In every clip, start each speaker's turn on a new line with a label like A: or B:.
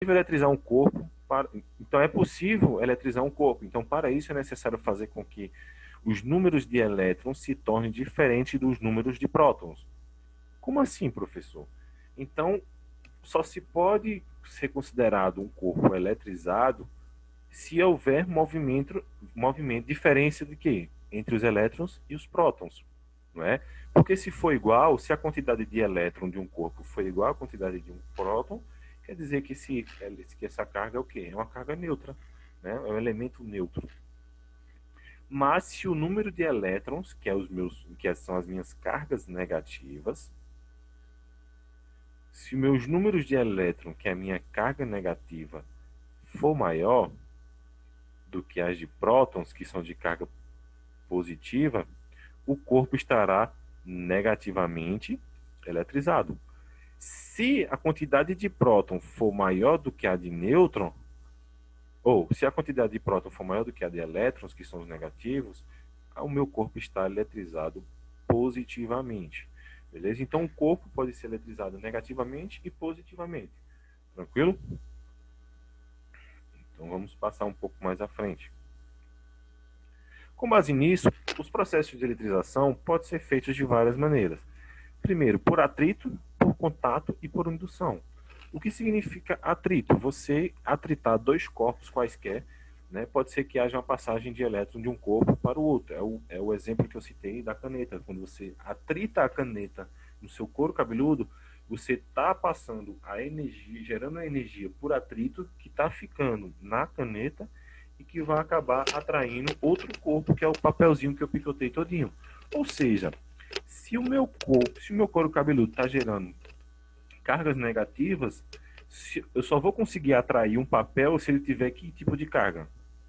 A: eletrizar um corpo, então é possível eletrizar um corpo. Então, para isso é necessário fazer com que os números de elétrons se tornem diferentes dos números de prótons. Como assim, professor? Então, só se pode ser considerado um corpo eletrizado se houver movimento, diferença de quê? Entre os elétrons e os prótons, não é? Porque se for igual, se a quantidade de elétron de um corpo for igual à quantidade de um próton, quer dizer que, que essa carga é o quê? É uma carga neutra, né? É um elemento neutro. Mas se o número de elétrons, que são as minhas cargas negativas, se meus números de elétron, que é a minha carga negativa, for maior do que as de prótons, que são de carga positiva, o corpo estará negativamente eletrizado. Se a quantidade de próton for maior do que a de nêutron, ou se a quantidade de próton for maior do que a de elétrons, que são os negativos, o meu corpo está eletrizado positivamente. Beleza? Então o corpo pode ser eletrizado negativamente e positivamente. Tranquilo? Então vamos passar um pouco mais à frente. Com base nisso, os processos de eletrização podem ser feitos de várias maneiras. Primeiro, por atrito, por contato e por indução. O que significa atrito? Você atritar dois corpos quaisquer, né? Pode ser que haja uma passagem de elétron de um corpo para o outro. É o exemplo que eu citei da caneta. Quando você atrita a caneta no seu couro cabeludo, você está passando a energia, gerando a energia por atrito que está ficando na caneta e que vai acabar atraindo outro corpo, que é o papelzinho que eu picotei todinho. Ou seja, se o meu couro cabeludo está gerando cargas negativas, eu só vou conseguir atrair um papel se ele tiver que tipo de carga?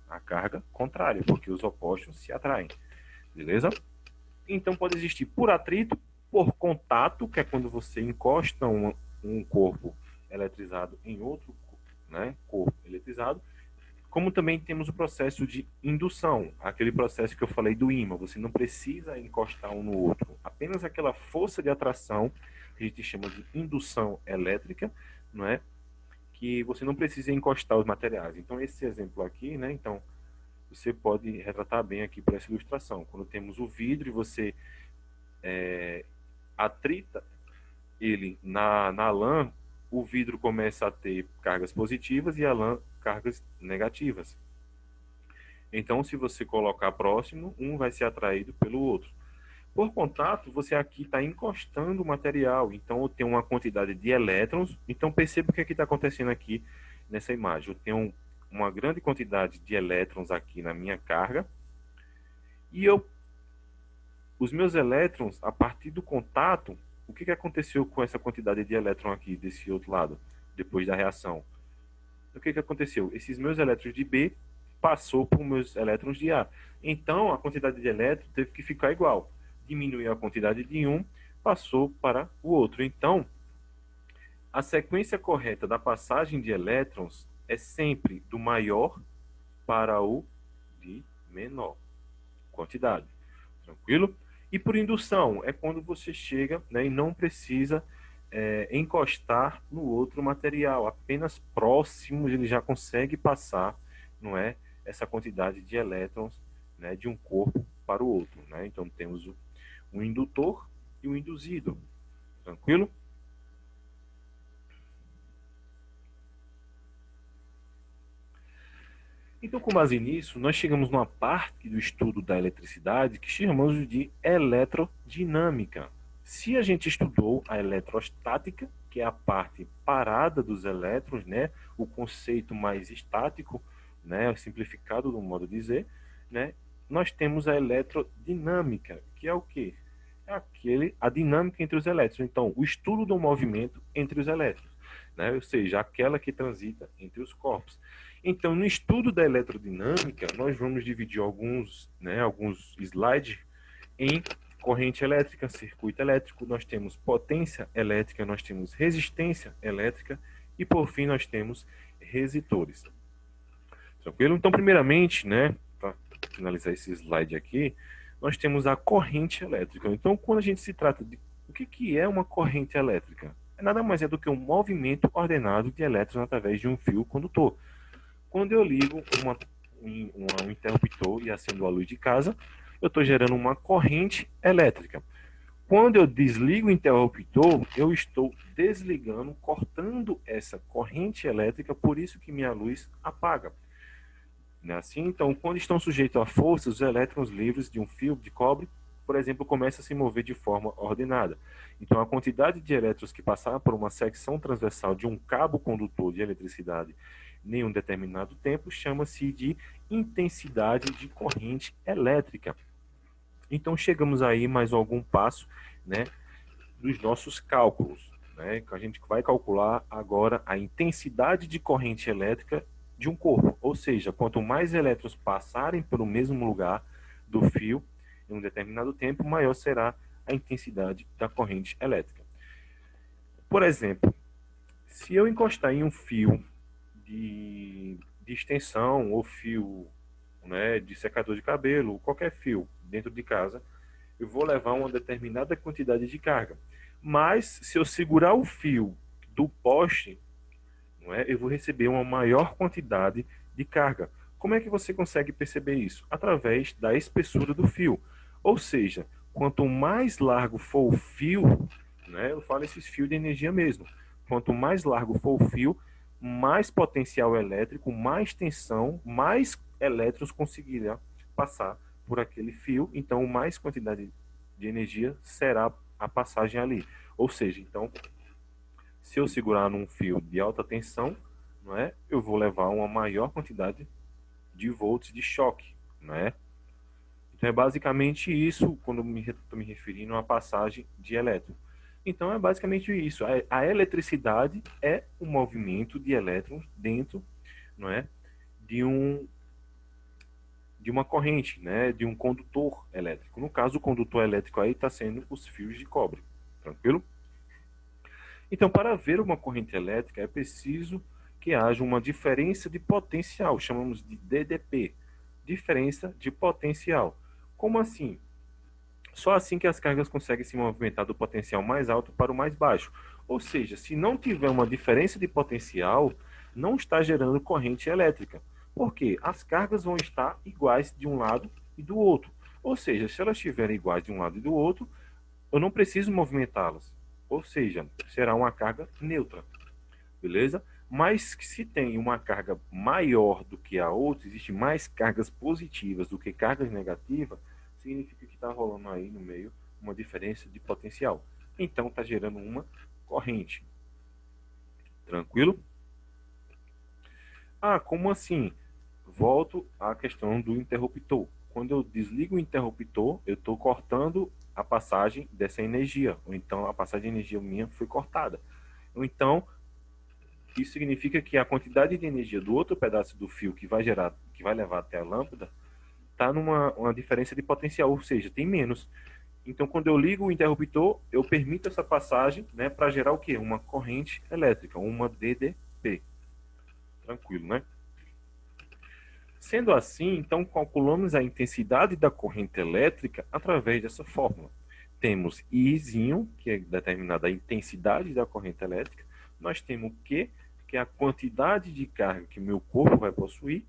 A: A carga contrária, porque os opostos se atraem. Beleza? Então pode existir por atrito, por contato, que é quando você encosta um corpo eletrizado em outro, né, corpo eletrizado, como também temos o processo de indução, aquele processo que eu falei do ímã. Você não precisa encostar um no outro, apenas aquela força de atração, que a gente chama de indução elétrica, não é? Que você não precisa encostar os materiais. Então, esse exemplo aqui, né? Então, você pode retratar bem aqui por essa ilustração. Quando temos o vidro e você atrita ele na lã, o vidro começa a ter cargas positivas e a lã cargas negativas. Então, se você colocar próximo, um vai ser atraído pelo outro. Por contato, você aqui está encostando o material, então eu tenho uma quantidade de elétrons. Então, perceba o que está acontecendo aqui nessa imagem. Eu tenho uma grande quantidade de elétrons aqui na minha carga, e os meus elétrons, a partir do contato, o que aconteceu com essa quantidade de elétron aqui desse outro lado, depois da reação? O que aconteceu? Esses meus elétrons de B passou para os meus elétrons de A. Então, a quantidade de elétrons teve que ficar igual. Diminuiu a quantidade de um, passou para o outro. Então, a sequência correta da passagem de elétrons é sempre do maior para o de menor quantidade. Tranquilo? E por indução, é quando você chega, né, e não precisa encostar no outro material, apenas próximo ele já consegue passar, não é, essa quantidade de elétrons, né, de um corpo para o outro, né? Então temos o indutor e o induzido, tranquilo? Então, com base nisso, nós chegamos numa parte do estudo da eletricidade que chamamos de eletrodinâmica. Se a gente estudou a eletrostática, que é a parte parada dos elétrons, né, o conceito mais estático, né, simplificado do modo de dizer, né, nós temos a eletrodinâmica, que é o quê? É a dinâmica entre os elétrons. Então, o estudo do movimento entre os elétrons, né, ou seja, aquela que transita entre os corpos. Então, no estudo da eletrodinâmica, nós vamos dividir alguns slides em corrente elétrica, circuito elétrico, nós temos potência elétrica, nós temos resistência elétrica e, por fim, nós temos resistores. Tranquilo? Então, primeiramente, né, para finalizar esse slide aqui, nós temos a corrente elétrica. Então, quando a gente se trata de o que é uma corrente elétrica? nada mais é do que um movimento ordenado de elétrons através de um fio condutor. Quando eu ligo um interruptor e acendo a luz de casa, eu estou gerando uma corrente elétrica. Quando eu desligo o interruptor, eu estou desligando, cortando essa corrente elétrica, por isso que minha luz apaga. Não é assim? Então, quando estão sujeitos à força, os elétrons livres de um fio de cobre, por exemplo, começam a se mover de forma ordenada. Então, a quantidade de elétrons que passar por uma secção transversal de um cabo condutor de eletricidade em um determinado tempo chama-se de intensidade de corrente elétrica. Então, chegamos aí mais algum passo, né, dos nossos cálculos, né? A gente vai calcular agora a intensidade de corrente elétrica de um corpo, ou seja, quanto mais elétrons passarem pelo mesmo lugar do fio em um determinado tempo, maior será a intensidade da corrente elétrica. Por exemplo, se eu encostar em um fio de extensão ou fio, né, de secador de cabelo, qualquer fio dentro de casa, eu vou levar uma determinada quantidade de carga. Mas se eu segurar o fio do poste, não é, eu vou receber uma maior quantidade de carga. Como é que você consegue perceber isso? Através da espessura do fio. Ou seja, quanto mais largo for o fio, né, eu falo esses fios de energia mesmo, quanto mais largo for o fio, mais potencial elétrico, mais tensão, mais elétrons conseguirá passar por aquele fio, então mais quantidade de energia será a passagem ali. Ou seja, então, se eu segurar num fio de alta tensão, não é, eu vou levar uma maior quantidade de volts de choque, não é? Então é basicamente isso quando estou me referindo à passagem de elétron. Então é basicamente isso. A eletricidade é o movimento de elétrons dentro, não é, de de uma corrente, né, de um condutor elétrico. No caso, o condutor elétrico aí está sendo os fios de cobre. Tranquilo? Então, para ver uma corrente elétrica, é preciso que haja uma diferença de potencial, chamamos de DDP, diferença de potencial. Como assim? Só assim que as cargas conseguem se movimentar do potencial mais alto para o mais baixo. Ou seja, se não tiver uma diferença de potencial, não está gerando corrente elétrica. Por quê? As cargas vão estar iguais de um lado e do outro. Ou seja, se elas estiverem iguais de um lado e do outro, eu não preciso movimentá-las. Ou seja, será uma carga neutra. Beleza? Mas se tem uma carga maior do que a outra, existe mais cargas positivas do que cargas negativas, significa que está rolando aí no meio uma diferença de potencial. Então está gerando uma corrente. Tranquilo? Ah, como assim? Volto à questão do interruptor. Quando eu desligo o interruptor, eu estou cortando a passagem dessa energia. Ou então a passagem de energia minha foi cortada. Ou então isso significa que a quantidade de energia do outro pedaço do fio que vai gerar, que vai levar até a lâmpada, está numa uma diferença de potencial, ou seja, tem menos. Então, quando eu ligo o interruptor, eu permito essa passagem, né, para gerar o quê? Uma corrente elétrica, uma DDP. Tranquilo, né? Sendo assim, então calculamos a intensidade da corrente elétrica através dessa fórmula. Temos Izinho, que é determinada a intensidade da corrente elétrica. Nós temos Q, que é a quantidade de carga que meu corpo vai possuir,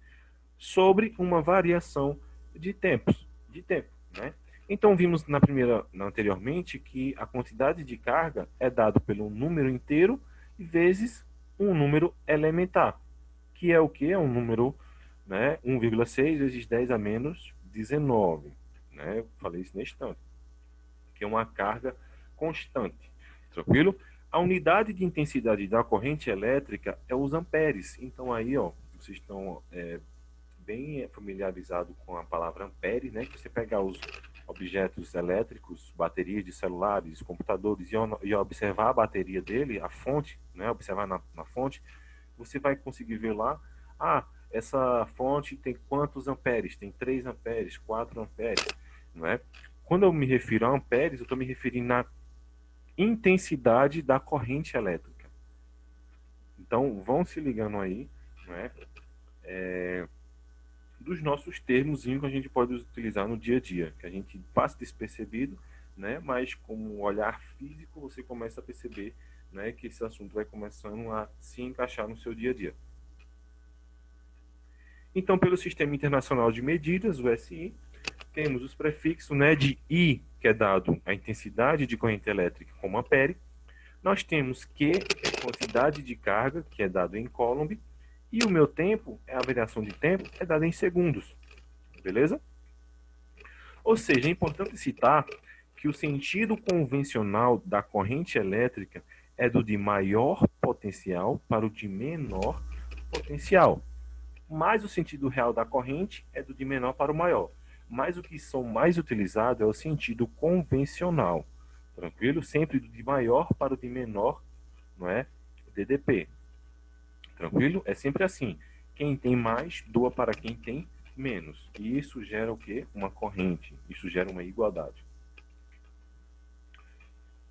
A: sobre uma variação de tempos, de tempo, né? Então vimos anteriormente que a quantidade de carga é dado pelo número inteiro vezes um número elementar, que é o que? É um número, né, 1,6 vezes 10 a menos 19, né? Eu falei isso nesse instante, que é uma carga constante, tranquilo? A unidade de intensidade da corrente elétrica é os amperes. Então aí, ó, vocês estão bem familiarizado com a palavra ampere, né? Que você pegar os objetos elétricos, baterias de celulares, computadores e observar a bateria dele, a fonte, né? Observar na fonte, você vai conseguir ver lá, essa fonte tem quantos amperes? Tem 3 amperes, 4 amperes, não é? Quando eu me refiro a amperes, eu estou me referindo na intensidade da corrente elétrica. Então, vão se ligando aí, não é? Dos nossos termos que a gente pode utilizar no dia a dia, que a gente passa despercebido, né? Mas com o olhar físico você começa a perceber né, que esse assunto vai começando a se encaixar no seu dia a dia. Então, pelo Sistema Internacional de Medidas, o SI, temos os prefixos, né, de I, que é dado a intensidade de corrente elétrica como ampere. Nós temos Q, que é a quantidade de carga, que é dado em coulomb. E o meu tempo, a variação de tempo, é dada em segundos. Beleza? Ou seja, é importante citar que o sentido convencional da corrente elétrica é do de maior potencial para o de menor potencial. Mas o sentido real da corrente é do de menor para o maior. Mas o que são mais utilizado é o sentido convencional. Tranquilo? Sempre do de maior para o de menor, não é? DDP. Tranquilo? É sempre assim. Quem tem mais doa para quem tem menos. E isso gera o quê? Uma corrente. Isso gera uma igualdade.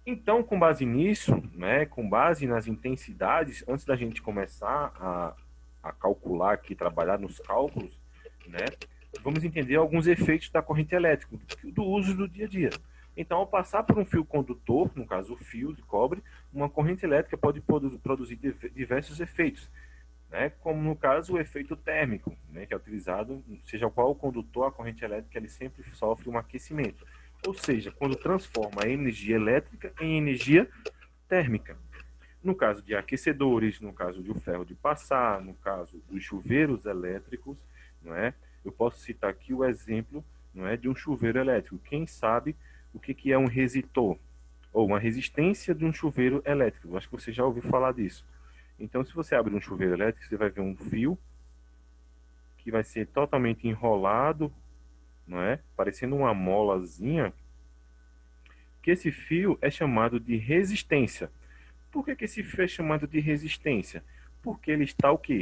A: Então, com base nisso, né, com base nas intensidades, antes da gente começar a calcular aqui, trabalhar nos cálculos, né, vamos entender alguns efeitos da corrente elétrica, do uso do dia a dia. Então, ao passar por um fio condutor, no caso o fio de cobre, uma corrente elétrica pode produzir diversos efeitos, né, como no caso o efeito térmico, né, que é utilizado, seja qual o condutor, a corrente elétrica ele sempre sofre um aquecimento. Ou seja, quando transforma a energia elétrica em energia térmica. No caso de aquecedores, no caso de o ferro de passar, no caso dos chuveiros elétricos, não é? Eu posso citar aqui o exemplo, não é, de um chuveiro elétrico. Quem sabe o que é um resistor ou uma resistência de um chuveiro elétrico? Eu acho que você já ouviu falar disso. Então, se você abrir um chuveiro elétrico, você vai ver um fio que vai ser totalmente enrolado, não é? Parecendo uma molazinha, que esse fio é chamado de resistência. Por que esse fio é chamado de resistência? Porque ele está o quê?